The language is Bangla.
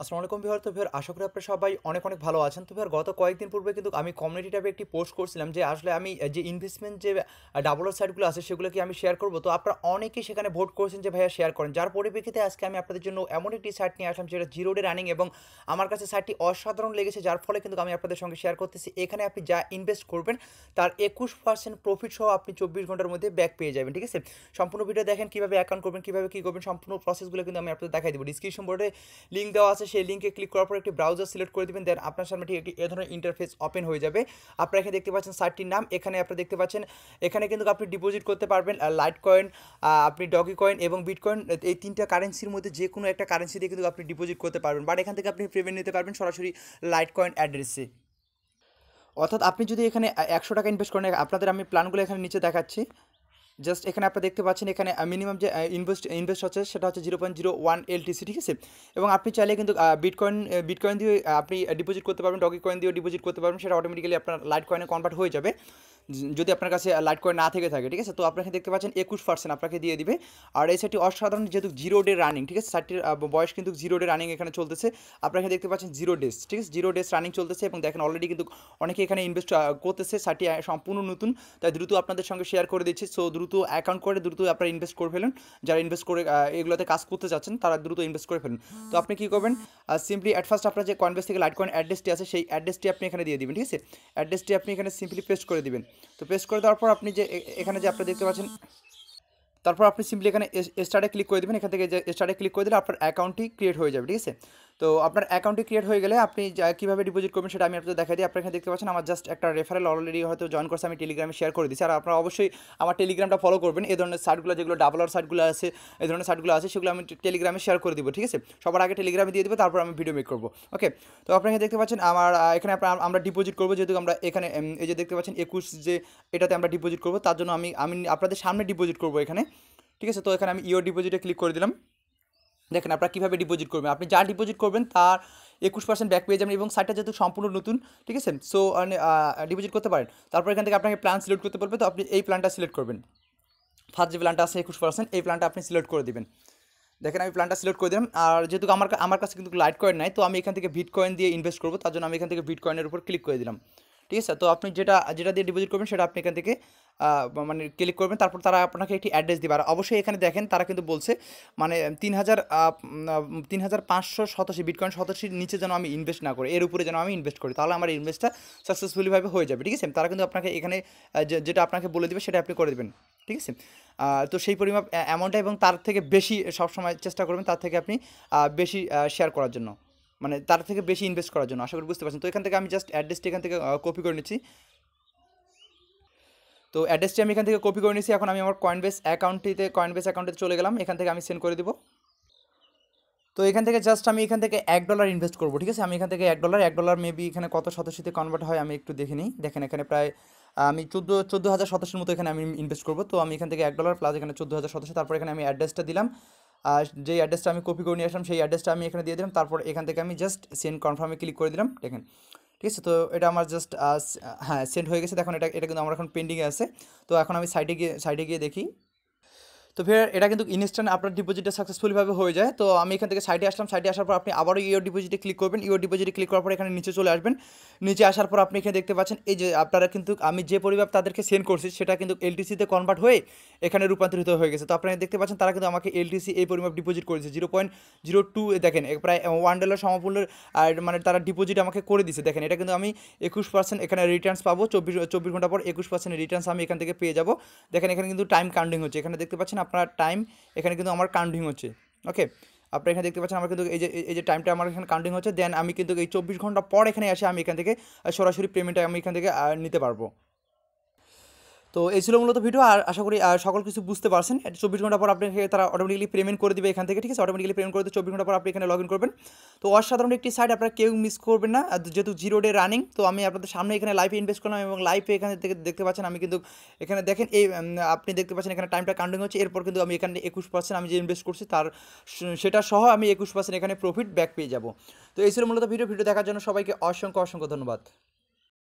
আসসালামু আলাইকুম ভিউয়ার। তো ভিউয়ার, আশা করি আপনারা সবাই অনেক অনেক ভালো আছেন। তো ভিউয়ার, গত কয়েকদিন পূর্বে কিন্তু আমি কমিউনিটি ট্যাবে একটি পোস্ট করছিলাম যে আসলে আমি যে ইনভেস্টমেন্ট যে ডাবল সাইটগুলো আছে সেগুলো কি আমি শেয়ার করব। তো আপনারা অনেকেই সেখানে ভোট করেছেন যে ভাইয়া শেয়ার করেন, যার পরিপ্রেক্ষিতে আজকে আমি আপনাদের জন্য এমন একটি সাইট নিয়ে আসলাম যেটা জিরো ডে রানিং এবং আমার কাছে সাইটটি অসাধারণ লেগেছে, যার ফলে কিন্তু আমি আপনাদের সঙ্গে শেয়ার করতেছি। এখানে আপনি যা ইনভেস্ট করবেন তার 21% প্রফিট সহ আপনি 24 ঘন্টার মধ্যে ব্যাক পেয়ে যাবেন। ঠিক আছে, সম্পূর্ণ ভিডিও দেখেন, কীভাবে অ্যাকাউন্ট করবেন, কীভাবে কী করবেন, সম্পূর্ণ প্রসেসগুলো কিন্তু আমি আপনাদের দেখাই দেবো। ডিসক্রিপশন বোর্ডে লিঙ্ক দেওয়া আছে, সেই লিঙ্কে ক্লিক করার পর একটি ব্রাউজার সিলেক্ট করে দেবেন। দেন আপনার সামনে ঠিক একটি এ ধরনের ইন্টারফেস ওপেন হয়ে যাবে। আপনারা এখানে দেখতে পাচ্ছেন সাইটটির নাম, এখানে আপনারা দেখতে পাচ্ছেন এখানে কিন্তু আপনি ডিপোজিট করতে পারবেন লাইট কয়েন, আপনি ডগি কয়েন এবং বিটকয়েন, এই তিনটা কারেন্সির মধ্যে যে কোনো একটা কারেন্সি দিয়ে কিন্তু আপনি ডিপোজিট করতে পারবেন। বাট এখান থেকে আপনি পেমেন্ট নিতে পারবেন সরাসরি লাইট কয়েন অ্যাড্রেসে। অর্থাৎ আপনি যদি এখানে 100 টাকা ইনভেস্ট করেন, আপনাদের আমি প্ল্যানগুলো এখানে নিচে দেখাচ্ছি। জাস্ট এখানে আপনারা দেখতে পাচ্ছেন এখানে মিনিমাম যে ইনভেস্ট হচ্ছে সেটা হচ্ছে 0.01 এলটিসি। ঠিক আছে, এবং আপনি চাইলে কিন্তু বিটকয়েন দিয়ে আপনি ডিপোজিট করতে পারবেন, ডগি কয়েন দিয়েও ডিপোজিট করতে পারবেন, সেটা অটোমেটিক্যালি আপনার লাইট কয়েনে কনভার্ট হয়ে যাবে যদি আপনার কাছে লাইট কয়েন না থেকে থাকে। ঠিক আছে, তো আপনাকে দেখতে পাচ্ছেন 21% আপনাকে দিয়ে দিবে। আর এই সাইটটি অসাধারণ, যেহেতু জিরো ডে রানিং। ঠিক আছে, সাইটটির বয়স কিন্তু জিরো ডে রানিং এখানে চলতেছে। আপনাকে দেখতে পাচ্ছেন 0 ডেজ। ঠিক আছে, 0 ডেজ রানিং চলতেছে এবং দেখেন অলরেডি কিন্তু অনেকে এখানে ইনভেস্ট করতেছে। সাইটটি সম্পূর্ণ নতুন, তাই দ্রুত আপনাদের সঙ্গে শেয়ার করে দিচ্ছি। সো দ্রুত অ্যাকাউন্ট করে দ্রুত আপনারা ইনভেস্ট করে ফেলুন। যারা ইনভেস্ট করে এগুলোতে কাজ করতে চাচ্ছেন তারা দ্রুত ইনভেস্ট করে ফেলুন। তো আপনি কী করবেন, সিম্পলি অ্যাট ফার্স্ট আপনার যে কয়েনবেস থেকে লাইট কয়েন অ্যাড্রেসটি আছে সেই অ্যাড্রেসটি আপনি এখানে দিয়ে দিবেন। ঠিক আছে, অ্যাড্রেসটি আপনি এখানে সিম্পলি পেস্ট করে দিবেন। তো পেস্ট করে দেওয়ার পর আপনি যে এখানে যে আপনি দেখতে পাচ্ছেন, তারপর আপনি সিম্পলি এখানে স্টার্টে ক্লিক করে দেবেন। এখান থেকে যে স্টার্টে ক্লিক করে দিলে আপনার অ্যাকাউন্টটি ক্রিয়েট হয়ে যাবে। ঠিক আছে, তো আপনার অ্যাকাউন্টটি ক্রিয়েট হয়ে গেলে আপনি কীভাবে ডিপোজিট করবেন সেটা আমি আপনাদের দেখাই দিই। আপনারা এখানে দেখতে পাচ্ছেন আমার জাস্ট একটা রেফারেল অলরেডি হয়তো জয়েন করছে, আমি টেলিগ্রামে শেয়ার করে দিচ্ছি। আর আপনারা অবশ্যই আমার টেলিগ্রামটা ফলো করবেন। এই ধরনের সাইটগুলো যেগুলো ডাবলার সাইটগুলো আছে, এই ধরনের সাইটগুলো আছে, সেগুলো আমি টেলিগ্রামে শেয়ার করে দিব। ঠিক আছে, সবার আগে টেলিগ্রামে দিয়ে দেবো, তারপর আমি ভিডিও মেক করবো। ওকে, তো আপনারা এখানে দেখতে পাচ্ছেন আমার এখানে আমরা ডিপোজিট করবো, যেহেতু আমরা এখানে এই যে দেখতে পাচ্ছেন 21 যে এটাতে আমরা ডিপোজিট করবো, তার জন্য আমি আমি আপনাদের সামনে ডিপোজিট করবো এখানে। ঠিক আছে, তো এখানে আমি ইওর ডিপোজিটে ক্লিক করে দিলাম। দেখেন আপনারা কীভাবে ডিপোজিট করবেন, আপনি যা ডিপোজিট করবেন তার 21% ব্যাক পেয়ে যাবেন এবং সাইটটা যেহেতু সম্পূর্ণ নতুন। ঠিক আছে, সো ডিপোজিট করতে পারেন। তারপর এখান থেকে আপনাকে প্ল্যান সিলেক্ট করতে পারবে, তো আপনি এই প্ল্যানটা সিলেক্ট করবেন। ফার্স্ট যে প্ল্যানটা আছে 21%, এই প্ল্যানটা আপনি সিলেক্ট করে দেবেন। দেখেন আমি প্ল্যানটা সিলেক্ট করে দিলাম। আর যেহেতু আমার কাছে কিন্তু লাইট কয়েন নাই, তো আমি এখান থেকে বিটকয়েন দিয়ে ইনভেস্ট করবো, তার জন্য আমি এখান থেকে বিটকয়েনের উপর ক্লিক করে দিলাম। ঠিক আছে, তো আপনি যেটা যেটা দিয়ে ডিপোজিট করবেন সেটা আপনি এখান থেকে মানে ক্লিক করবেন। তারপর তারা আপনাকে একটি অ্যাড্রেস দেবে। আর অবশ্যই এখানে দেখেন তারা কিন্তু বলছে মানে 3,587 বিটকয়েন শতাংশের নিচে যেন আমি ইনভেস্ট না করি, এর উপরে যেন আমি ইনভেস্ট করি, তাহলে আমার ইনভেস্টটা সাকসেসফুলিভাবে হয়ে যাবে। ঠিক আছে, তারা কিন্তু আপনাকে এখানে যেটা আপনাকে বলে দেবে সেটা আপনি করে দেবেন। ঠিক আছে, তো সেই পরিমাপ অ্যামাউন্টটা এবং তার থেকে বেশি সবসময় চেষ্টা করবেন, তার থেকে আপনি বেশি শেয়ার করার জন্য, মানে তার থেকে বেশি ইনভেস্ট করার জন্য। আশা করি বুঝতে পারছেন। তো এখান থেকে আমি জাস্ট অ্যাড্রেসটি এখান থেকে কপি করে নিচ্ছি। তো অ্যাড্রেসটি আমি এখান থেকে কপি করে নিচ্ছি। এখন আমি আমার কয়েনবেস অ্যাকাউন্টে চলে গেলাম। এখান থেকে আমি সেন্ড করে দিব। তো এখান থেকে জাস্ট আমি এখান থেকে $1 ইনভেস্ট করবো। ঠিক আছে, আমি এখান থেকে $1 মেবি এখানে কত শতাংশতে কনভার্ট হয় আমি একটু দেখে নিই। দেখেন এখানে প্রায় আমি 14,000 শতাংশের মতো এখানে আমি ইনভেস্ট করবো। তো আমি এখান থেকে $1 প্লাস এখানে 14,000 শতাংশ, তারপর এখানে আমি অ্যাড্রেসটা দিলাম। আর যেই অ্যাড্রেসটা আমি কপি করে নিয়ে আসলাম সেই অ্যাড্রেসটা আমি এখানে দিয়ে দিলাম। তারপর এখান থেকে আমি জাস্ট সেন্ড কনফার্মে ক্লিক করে দিলাম। দেখেন, ঠিক আছে, তো এটা আমার জাস্ট হ্যাঁ সেন্ড হয়ে গেছে। দেখুন এটা কিন্তু আমার এখন পেন্ডিংয়ে আছে। তো এখন আমি সাইডে গিয়ে দেখি। তো ফের এটা কিন্তু ইনস্ট্যান্ট আপনার ডিপোজিটটা সাকসেসফুলিভাবে হয়ে যায়। তো আমি এখান থেকে সাইডে আসলাম। সাইডে আসার পর আপনি আবারও ইওর ডিপোজিটে ক্লিক করবেন। ইওর ডিপোজিটে ক্লিক করার পর এখানে নিচে চলে আসবেন। নিচে আসার পর আপনি এখানে দেখতে পাচ্ছেন এই যে আপনারা কিন্তু আমি যে পরিমাপ তাদেরকে সেন্ড করছি সেটা কিন্তু এলটিসিতে কনভার্ট হয়ে এখানে রূপান্তরিত হয়ে গেছে। তো আপনারা দেখতে পাচ্ছেন তারা কিন্তু আমাকে এলটিসি এই পরিমাপ ডিপোজিট করেছে 0.02। দেখেন প্রায় $1 সমমূল্যের, আর মানে তারা ডিপোজিট আমাকে করে দিছে। দেখেন এটা কিন্তু আমি 21% এখানে রিটার্নস পাবো। 24 ঘন্টা পর 21% রিটার্নস আমি এখান থেকে পেয়ে যাব। দেখেন এখানে কিন্তু টাইম কাউন্টিং হচ্ছে, এখানে দেখতে পাচ্ছেন আপনার টাইম এখানে কিন্তু আমার কাউন্টিং হচ্ছে। ওকে, আপনি এখানে দেখতে পাচ্ছেন আমার কিন্তু এই যে টাইমটা আমার এখানে কাউন্টিং হচ্ছে। দেন আমি কিন্তু এই 24 ঘন্টা পর এখানে এসে আমি এখান থেকে সরাসরি পেমেন্টটা আমি এখান থেকে নিতে পারবো। তো এই ছিল মূলত ভিডিও। আর আশা করি সকল কিছু বুঝতে পারছেন। 24 ঘন্টা পর আপনাকে তারা অটোমেটিক্যালি পেমেন্ট করে দিবে এখান থেকে। ঠিক আছে, অটোমেটিক্যালি পেমেন্ট করে দিয়ে 24 ঘন্টা পর আপনি এখানে লগ ইন করবেন। তো অসাধারণ একটি সাইট, আপনারা কেউ মিস করবেন না। যেহেতু জিরো ডে রানিং, তো আমি আপনাদের সামনে এখানে লাইভে ইনভেস্ট করলাম এবং লাইভে এখানে থেকে দেখতে পাচ্ছেন আমি কিন্তু এখানে দেখেন এই আপনি দেখতে পাচ্ছেন এখানে টাইমটা কাউন্টিং হচ্ছে। এরপর কিন্তু আমি এখানে 21% আমি যে ইনভেস্ট করছি তার সেটা সহ আমি 21% এখানে প্রফিট ব্যাক পেয়ে যাব। তো এই ছিল মূলত ভিডিও দেখার জন্য সবাইকে অসংখ্য ধন্যবাদ।